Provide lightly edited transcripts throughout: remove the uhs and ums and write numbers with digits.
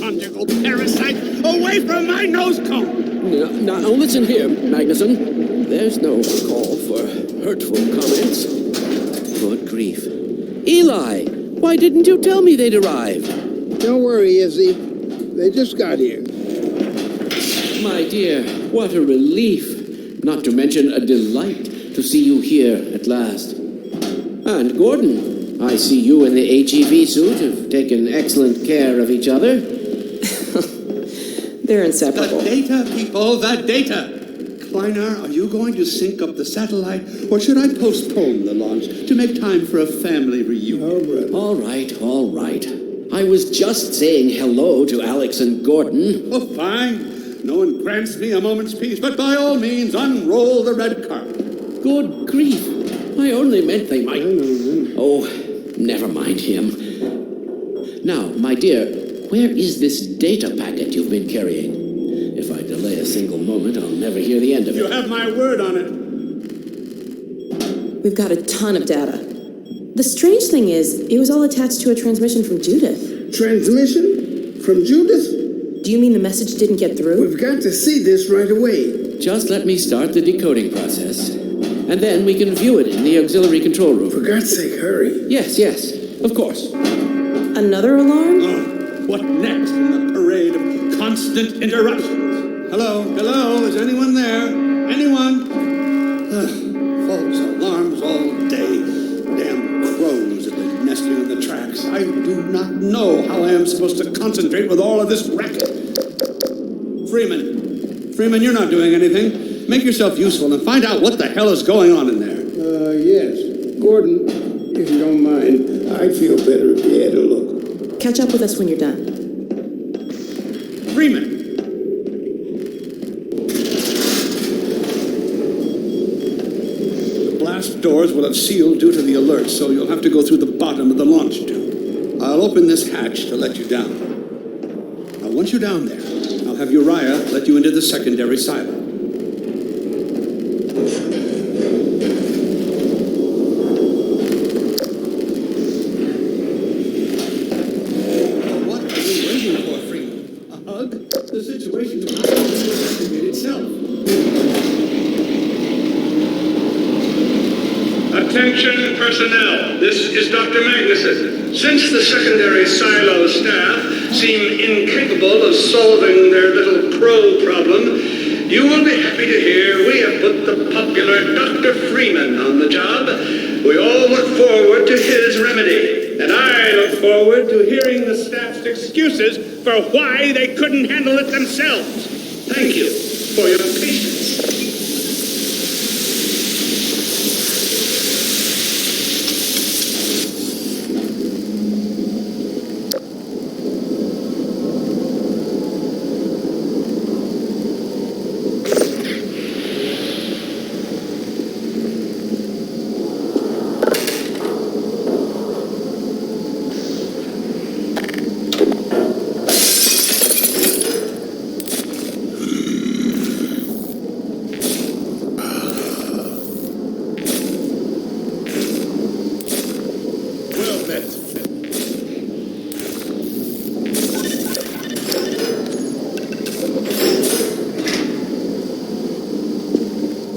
conjugal parasite away from my nose cone! Now, listen here, Magnuson. There's no call for hurtful comments. Good grief. Eli, why didn't you tell me they'd arrived? Don't worry, Izzy. They just got here. My dear, what a relief. Not to mention a delight to see you here at last. And Gordon, I see you in the HEV suit have taken excellent care of each other. They're inseparable. The data, people, the data! Kleiner, are you going to sync up the satellite, or should I postpone the launch to make time for a family reunion? Oh, brother. All right. I was just saying hello to Alex and Gordon. Oh, fine. No one grants me a moment's peace, but by all means, unroll the red carpet. Good grief. I only meant they might... Oh, never mind him. Now, my dear, where is this data packet you've been carrying? If I delay a single moment, I'll never hear the end of it. You have my word on it. We've got a ton of data. The strange thing is, it was all attached to a transmission from Judith. Transmission? From Judith? Do you mean the message didn't get through? We've got to see this right away. Just let me start the decoding process, and then we can view it in the auxiliary control room. For God's sake, hurry. Yes, of course. Another alarm? Oh, what next in the parade of constant interruptions? Hello, is anyone there? Anyone? False alarms all day. Damn crows have been nesting in the tracks. I do not know how I am supposed to concentrate with all of this racket. Freeman, you're not doing anything. Make yourself useful and find out what the hell is going on in there. Yes. Gordon, if you don't mind, I'd feel better if you had a look. Catch up with us when you're done. Freeman! The blast doors will have sealed due to the alert, so you'll have to go through the bottom of the launch tube. I'll open this hatch to let you down. Now, once you're down there, I'll have Uriah let you into the secondary silo. What are you waiting for, Freeman? A hug? The situation is not going to investigate itself. Attention personnel, this is Dr. Magnuson. Since the secondary silo staff seem incapable of solving their little crow problem, you will be happy to hear we have put the popular Dr. Freeman on the job. We all look forward to his remedy, and I look forward to hearing the staff's excuses for why they couldn't handle it themselves. Thank you for your patience.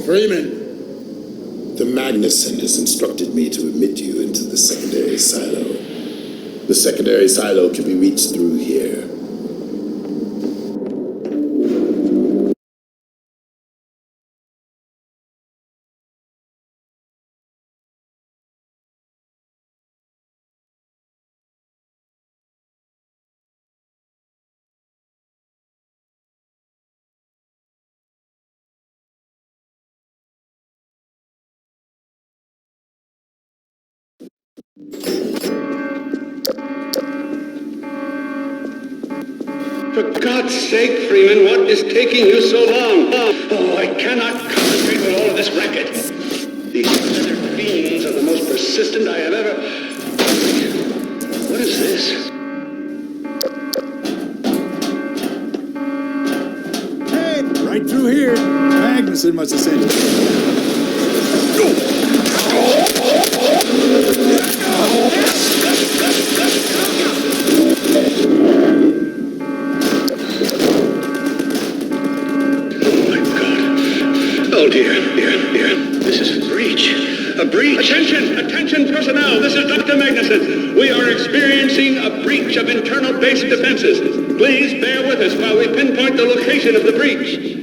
Freeman, the Magnuson has instructed me to admit you into the secondary silo. The secondary silo can be reached through here. For God's sake, Freeman, what is taking you so long? Oh, I cannot concentrate with all of this racket. These feather fiends are the most persistent I have ever... What is this? Hey, right through here. Magnuson must have sent you. Oh dear. This is a breach. A breach. Attention personnel. This is Dr. Magnuson. We are experiencing a breach of internal base defenses. Please bear with us while we pinpoint the location of the breach.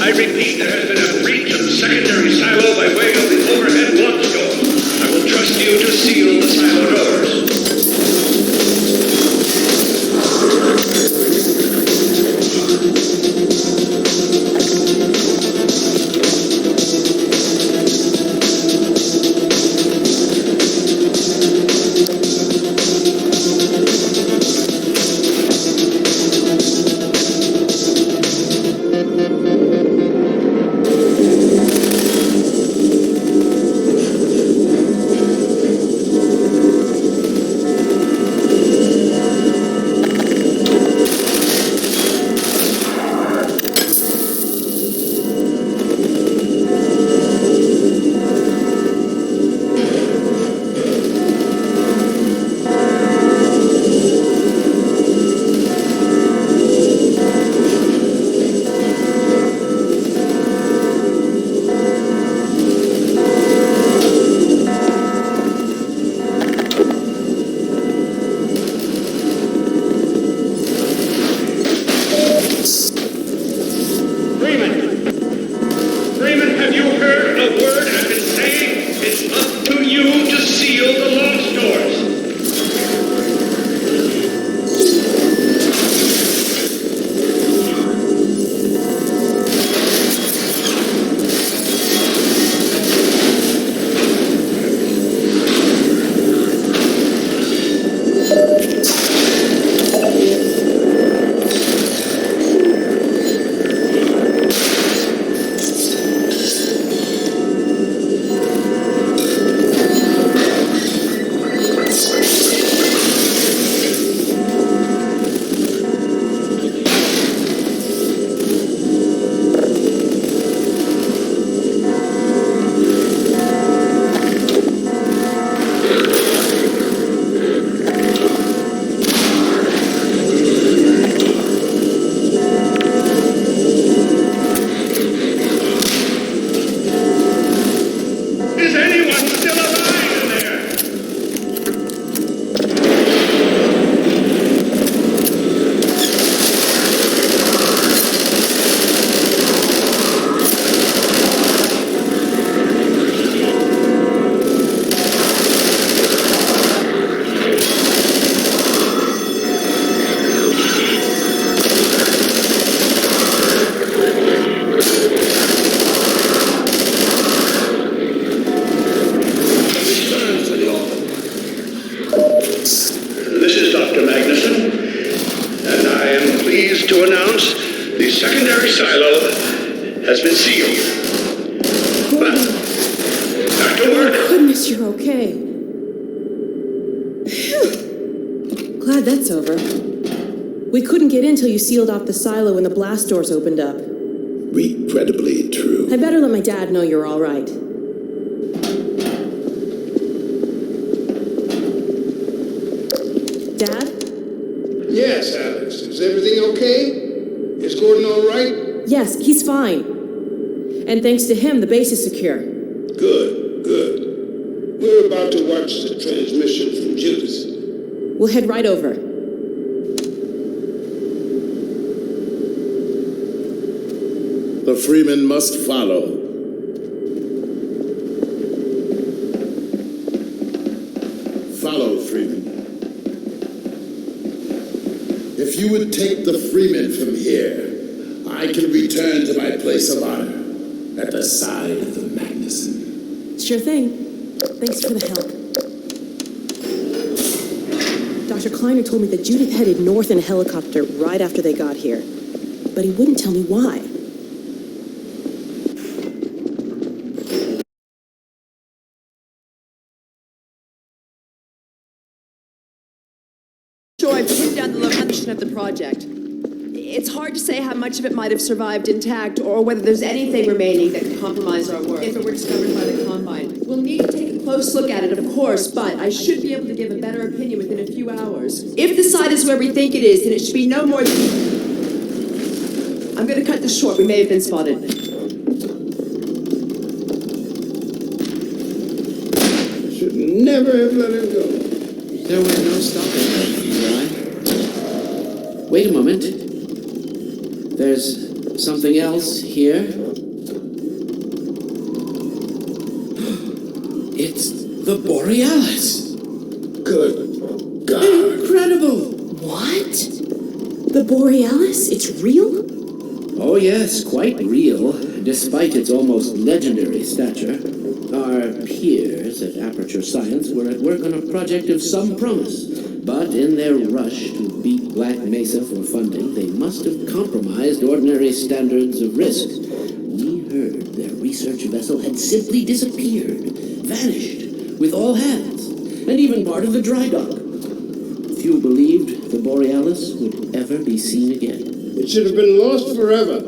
I repeat, there has been a breach of the secondary silo by way of the overhead launch door. I will trust you to seal the silo doors. The secondary silo has been sealed. But, Dr. Warner, Goodness, you're okay. Phew. Glad that's over. We couldn't get in till you sealed off the silo when the blast doors opened up. Regrettably true. I better let my dad know you're all right. Dad? Yes, Alex. Is everything okay? Is Gordon all right? Yes, he's fine. And thanks to him, the base is secure. Good, good. We're about to watch the transmission from Judas. We'll head right over. The Freeman must follow. Follow, Freeman. If you would take the Freeman from here, I can return to my place of honor at the side of the Magnuson. Sure thing. Thanks for the help. Dr. Kleiner told me that Judith headed north in a helicopter right after they got here. But he wouldn't tell me why. Sure, I've pinned down the location of the project. It's hard to say how much of it might have survived intact or whether there's anything remaining that could compromise our work if it were discovered by the Combine. We'll need to take a close look at it, of course, but I should be able to give a better opinion within a few hours. If the site is where we think it is, then it should be no more than... I'm going to cut this short. We may have been spotted. Should never have let him go. There were no stopping her, Eli. Wait a moment. There's something else here. It's the Borealis. Good God. Incredible! What? The Borealis? It's real? Oh yes, quite real, despite its almost legendary stature. Our peers at Aperture Science were at work on a project of some promise, but in their rush to beat Black Mesa for funding, they must have compromised ordinary standards of risk. We heard their research vessel had simply disappeared, vanished, with all hands, and even part of the dry dock. Few believed the Borealis would ever be seen again. It should have been lost forever.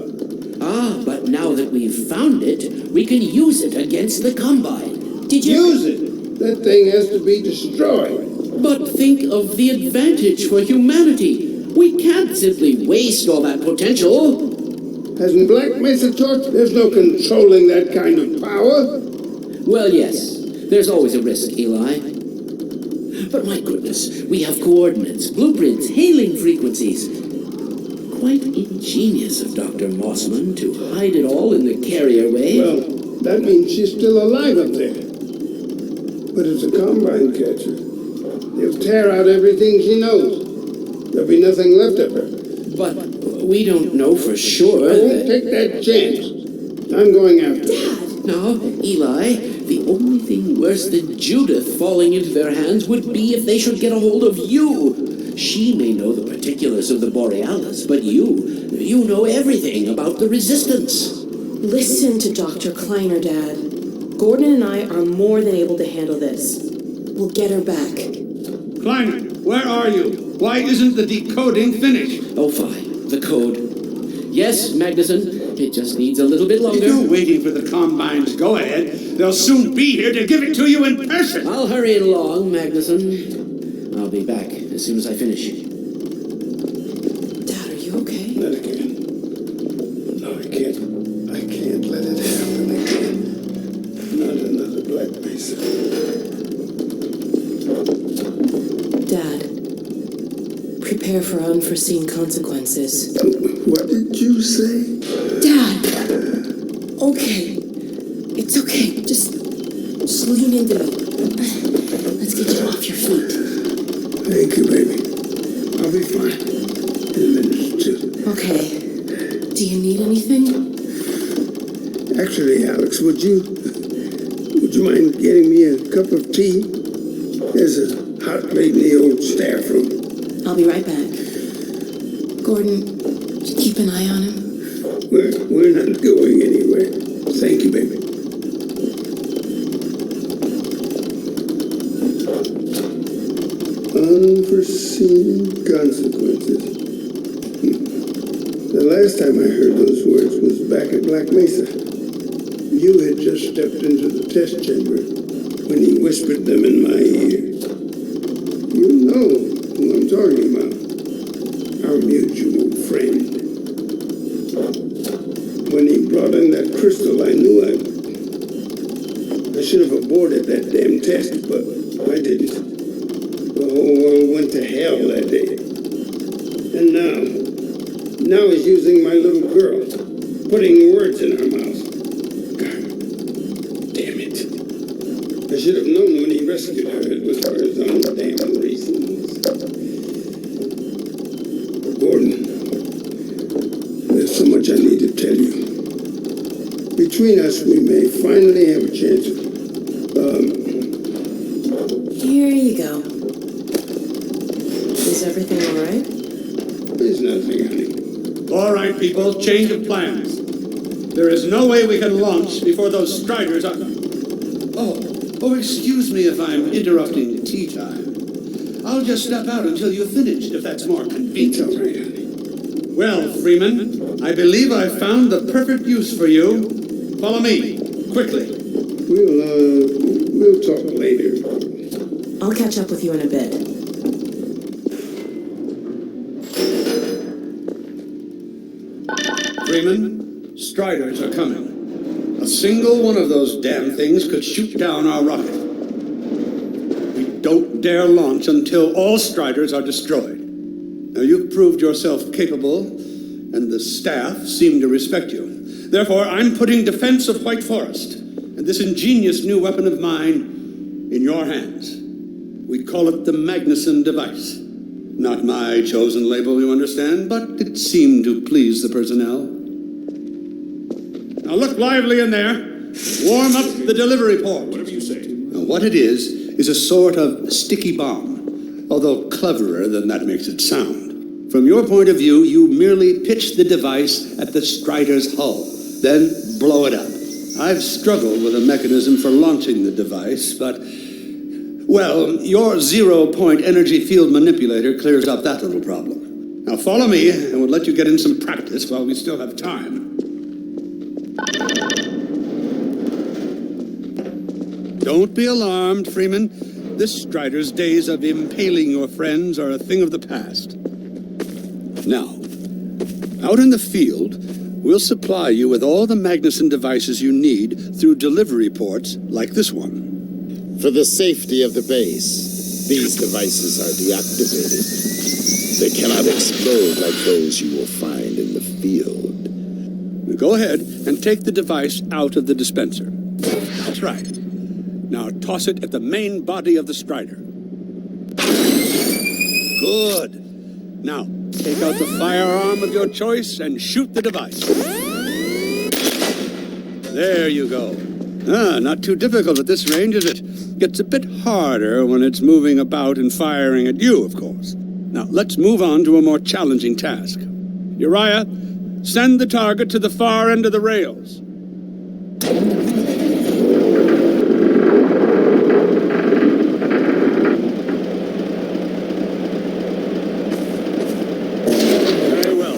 Ah, but now that we've found it, we can use it against the Combine. Did you... Use it. That thing has to be destroyed. But think of the advantage for humanity. We can't simply waste all that potential. Hasn't Black Mesa taught there's no controlling that kind of power? Well, yes. There's always a risk, Eli. But my goodness, we have coordinates, blueprints, hailing frequencies. Quite ingenious of Dr. Mossman to hide it all in the carrier wave. Well, that means she's still alive up there. But it's a Combine catcher. He'll tear out everything she knows. There'll be nothing left of her. But we don't know for sure I won't take that chance. I'm going after her. No, Eli, the only thing worse than Judith falling into their hands would be if they should get a hold of you. She may know the particulars of the Borealis, but you know everything about the Resistance. Listen to Dr. Kleiner, Dad. Gordon and I are more than able to handle this. We'll get her back. Kleiner, where are you? Why isn't the decoding finished? Oh, fine. The code. Yes, Magnuson. It just needs a little bit If longer. you're waiting for the Combine's go-ahead, they'll soon be here to give it to you in person. I'll hurry it along, Magnuson. I'll be back as soon as I finish. Dad, are you okay? Not again. No, I can't. I can't let it happen again. Not another Black Mesa. Dad, prepare for unforeseen consequences. What did you say? Dad! Okay. It's okay. Just lean into me. Let's get you off your feet. Thank you, baby. I'll be fine. In a minute or two. Okay. Do you need anything? Actually, Alex, would you mind getting me a cup of tea? There's a hot plate in the old staff room. I'll be right back. Gordon, keep an eye on him? We're not going anywhere. Thank you, baby. Unforeseen consequences. The last time I heard those words was back at Black Mesa. You had just stepped into the test chamber when he whispered them in my ear. You know who I'm talking about. Our mutual friend. When he brought in that crystal, I knew I should have aborted that damn test, but I didn't. The whole world went to hell that day. And now he's using my little girl, putting words in her mouth. God damn it. I should have known when he rescued her it was for his own damn reasons. Gordon, there's so much I need to tell you. Between us, we may finally have a chance of, Here you go. Is everything all right? there's nothing, honey. All right, people, change of plans. There is no way we can launch before those Striders are... Oh, excuse me if I'm interrupting tea time. I'll just step out until you've finished, if that's more convenient. It's all right, honey. Well, Freeman, I believe I've found the perfect use for you. Follow me, quickly. We'll talk later. I'll catch up with you in a bit. Freeman, Striders are coming. A single one of those damn things could shoot down our rocket. We don't dare launch until all Striders are destroyed. Now, you've proved yourself capable, and the staff seem to respect you. Therefore, I'm putting defense of White Forest and this ingenious new weapon of mine in your hands. We call it the Magnuson device. Not my chosen label, you understand, but it seemed to please the personnel. Now look lively in there. Warm up the delivery port. Whatever you say. Now what it is a sort of sticky bomb, although cleverer than that makes it sound. From your point of view, you merely pitch the device at the Strider's hull, then blow it up. I've struggled with a mechanism for launching the device, but, well, your zero-point energy field manipulator clears up that little problem. Now follow me, and we'll let you get in some practice while we still have time. Don't be alarmed, Freeman. This Strider's days of impaling your friends are a thing of the past. Now, out in the field, we'll supply you with all the Magnuson devices you need through delivery ports like this one. For the safety of the base, these devices are deactivated. They cannot explode like those you will find in the field. Go ahead and take the device out of the dispenser. That's right. Now toss it at the main body of the Strider. Good. Now, take out the firearm of your choice and shoot the device. There you go. Not too difficult at this range, is it? Gets a bit harder when it's moving about and firing at you, of course. Now, let's move on to a more challenging task. Uriah, send the target to the far end of the rails. Very well.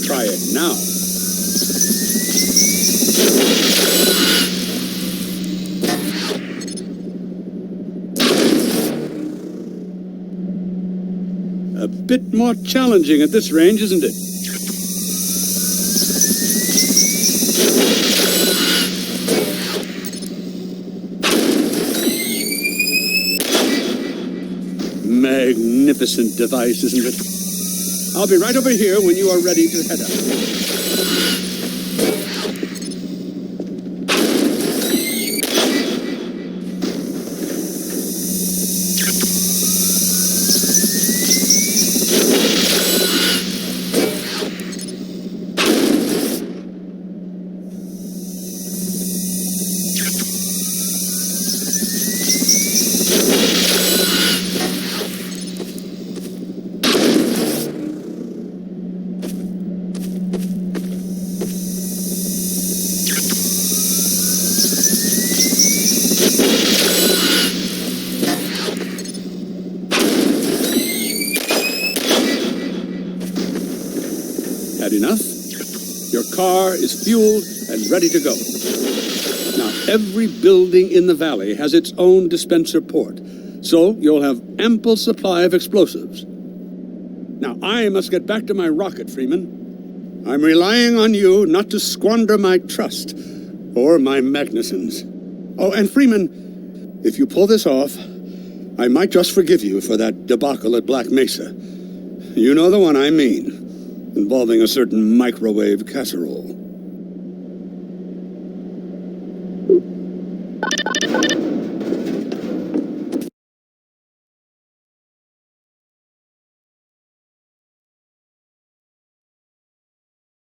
Try it now. A bit more challenging at this range, isn't it? Magnificent device, isn't it? I'll be right over here when you are ready to head out. enough, your car is fueled and ready to go. Now, every building in the valley has its own dispenser port, so you'll have ample supply of explosives. Now, I must get back to my rocket, Freeman. I'm relying on you not to squander my trust or my Magnuson's. Oh, and Freeman, if you pull this off, I might just forgive you for that debacle at Black Mesa. You know the one I mean, involving a certain microwave casserole.